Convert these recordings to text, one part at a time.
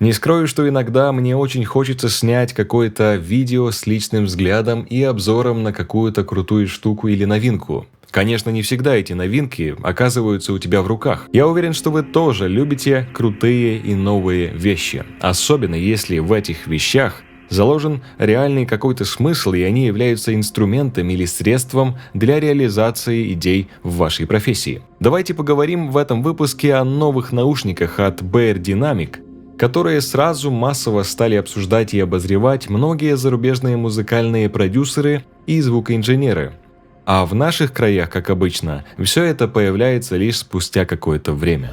Не скрою, что иногда мне очень хочется снять какое-то видео с личным взглядом и обзором на какую-то крутую штуку или новинку. Конечно, не всегда эти новинки оказываются у тебя в руках. Я уверен, что вы тоже любите крутые и новые вещи. Особенно если в этих вещах заложен реальный какой-то смысл, и они являются инструментом или средством для реализации идей в вашей профессии. Давайте поговорим в этом выпуске о новых наушниках от Beyerdynamic, которые сразу массово стали обсуждать и обозревать многие зарубежные музыкальные продюсеры и звукоинженеры. А в наших краях, как обычно, все это появляется лишь спустя какое-то время.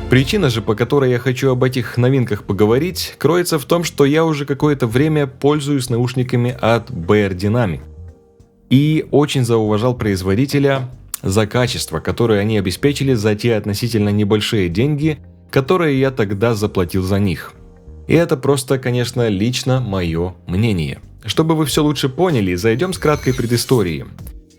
Причина же, по которой я хочу об этих новинках поговорить, кроется в том, что я уже какое-то время пользуюсь наушниками от Beyerdynamic и очень зауважал производителя за качество, которое они обеспечили за те относительно небольшие деньги, которые я тогда заплатил за них. И это просто, конечно, лично мое мнение. Чтобы вы все лучше поняли, зайдем с краткой предысторией.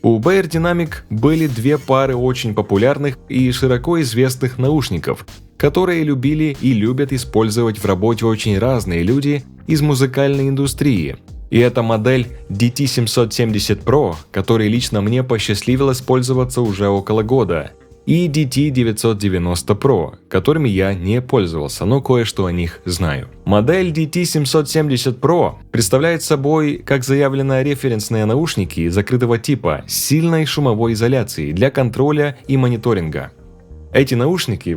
У Beyerdynamic были две пары очень популярных и широко известных наушников, которые любили и любят использовать в работе очень разные люди из музыкальной индустрии. И это модель DT770 Pro, которой лично мне посчастливилось пользоваться уже около года, и DT990 Pro, которыми я не пользовался, но кое-что о них знаю. Модель DT770 Pro представляет собой, как заявлено, референсные наушники закрытого типа с сильной шумовой изоляцией для контроля и мониторинга. Эти наушники,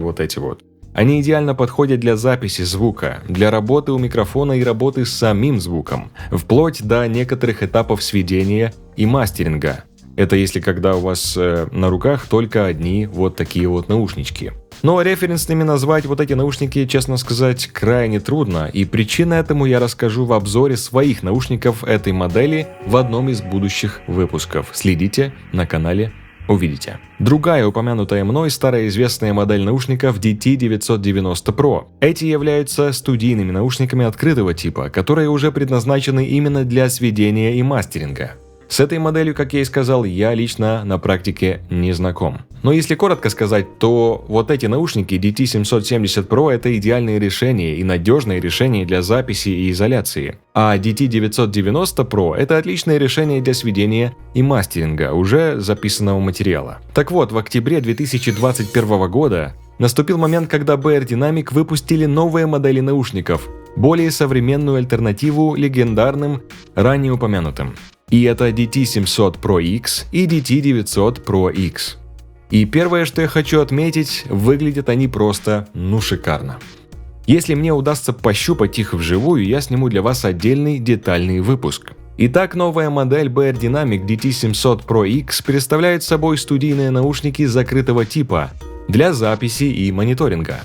они идеально подходят для записи звука, для работы у микрофона и работы с самим звуком, вплоть до некоторых этапов сведения и мастеринга. Это если когда у вас на руках только одни такие наушнички. Но референсными назвать эти наушники, честно сказать, крайне трудно, и причина этому я расскажу в обзоре своих наушников этой модели в одном из будущих выпусков. Следите на канале, увидите. Другая упомянутая мной старая известная модель наушников DT990 Pro. Эти являются студийными наушниками открытого типа, которые уже предназначены именно для сведения и мастеринга. С этой моделью, как я и сказал, я лично на практике не знаком. Но если коротко сказать, то эти наушники DT770 Pro это идеальное решение и надежное решение для записи и изоляции. А DT990 Pro это отличное решение для сведения и мастеринга уже записанного материала. Так вот, в октябре 2021 года наступил момент, когда Beyerdynamic выпустили новые модели наушников, более современную альтернативу легендарным, ранее упомянутым. И это DT700 Pro X и DT900 Pro X. И первое, что я хочу отметить, выглядят они просто, шикарно. Если мне удастся пощупать их вживую, я сниму для вас отдельный детальный выпуск. Итак, новая модель Beyerdynamic DT700 Pro X представляет собой студийные наушники закрытого типа для записи и мониторинга.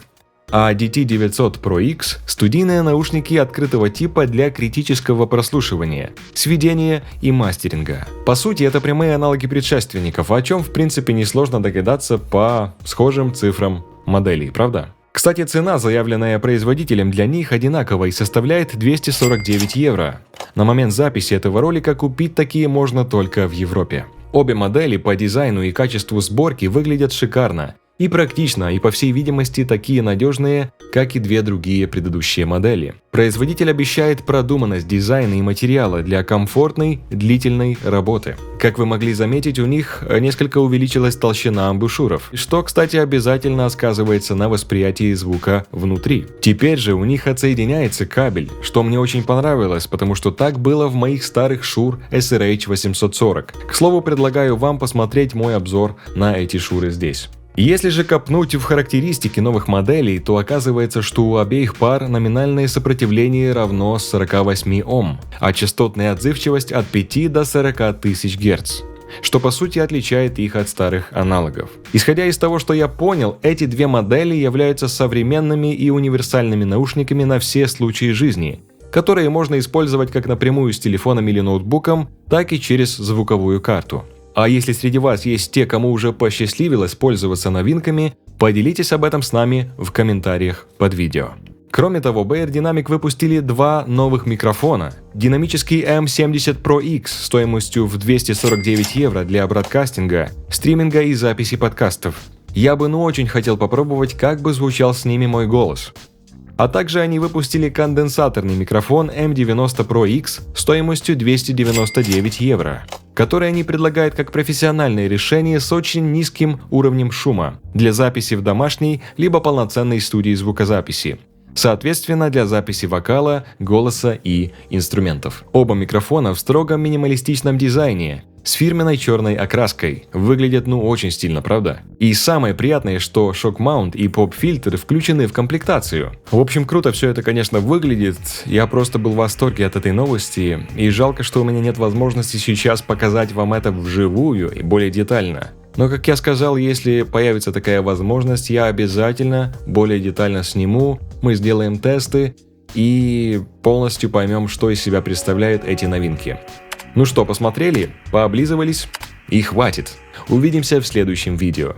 А DT900 Pro X – студийные наушники открытого типа для критического прослушивания, сведения и мастеринга. По сути, это прямые аналоги предшественников, о чем в принципе несложно догадаться по схожим цифрам моделей, правда? Кстати, цена, заявленная производителем для них, одинаковая и составляет 249 евро. На момент записи этого ролика купить такие можно только в Европе. Обе модели по дизайну и качеству сборки выглядят шикарно. И практично, и по всей видимости такие надежные, как и две другие предыдущие модели. Производитель обещает продуманность дизайна и материала для комфортной, длительной работы. Как вы могли заметить, у них несколько увеличилась толщина амбушюров, что, кстати, обязательно сказывается на восприятии звука внутри. Теперь же у них отсоединяется кабель, что мне очень понравилось, потому что так было в моих старых Shure SRH840. К слову, предлагаю вам посмотреть мой обзор на эти шуры здесь. Если же копнуть в характеристики новых моделей, то оказывается, что у обеих пар номинальное сопротивление равно 48 Ом, а частотная отзывчивость от 5 до 40 тысяч Гц, что по сути отличает их от старых аналогов. Исходя из того, что я понял, эти две модели являются современными и универсальными наушниками на все случаи жизни, которые можно использовать как напрямую с телефоном или ноутбуком, так и через звуковую карту. А если среди вас есть те, кому уже посчастливилось пользоваться новинками, поделитесь об этом с нами в комментариях под видео. Кроме того, Beyerdynamic выпустили два новых микрофона. Динамический M70 Pro X стоимостью в 249 евро для бродкастинга, стриминга и записи подкастов. Я бы очень хотел попробовать, как бы звучал с ними мой голос. А также они выпустили конденсаторный микрофон M90 Pro X стоимостью 299 евро, который они предлагают как профессиональное решение с очень низким уровнем шума для записи в домашней либо полноценной студии звукозаписи. Соответственно, для записи вокала, голоса и инструментов. Оба микрофона в строго минималистичном дизайне, с фирменной черной окраской. Выглядят очень стильно, правда? И самое приятное, что шок-маунт и поп-фильтр включены в комплектацию. В общем, круто все это, конечно, выглядит. Я просто был в восторге от этой новости. И жалко, что у меня нет возможности сейчас показать вам это вживую и более детально. Но, как я сказал, если появится такая возможность, я обязательно более детально сниму, мы сделаем тесты и полностью поймем, что из себя представляют эти новинки. Ну что, посмотрели, пооблизывались и хватит. Увидимся в следующем видео.